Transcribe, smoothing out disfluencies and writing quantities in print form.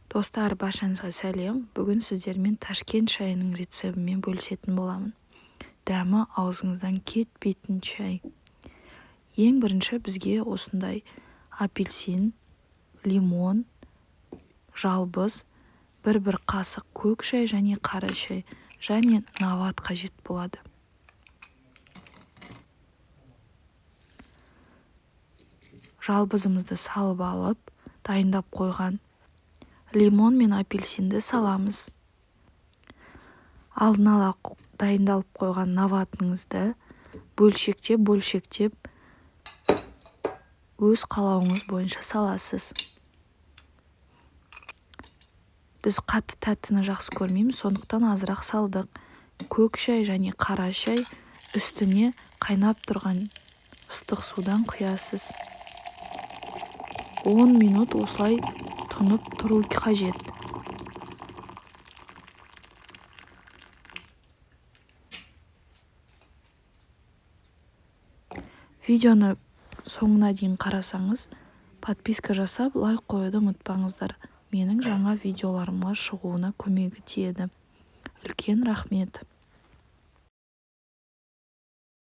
Достар, баршаңызға сәлем. Бүгін сіздермен Ташкент шайының рецебімен бөлісетін боламын. Дәмі аузыңыздан кетпейтін шай. Ең бірінші бізге осындай апельсин, лимон, жалбыз, бір қасық көк шай және қара шай және нават қажет болады. Жалбызымызды салып алып, дайындап қойған лимон мен апельсинді саламыз. Алдын ала дайындалып қойған наватыңызды бөлшектеп өз қалауыңыз бойынша саласыз. Біз қатты тәттіні жақсы көрмейміз, сондықтан азырақ салдық. Көк шай және қара шай үстіне қайнап тұрған ыстық судан құясыз. 10 минут осылай тұнып тұру қажет. Видеоны соңына дейін қарасаңыз, подписка жасап, лайк қоюды ұмытпаңыздар. Менің жаңа видеоларыма шығуына көмегі тиеді. Үлкен рахмет.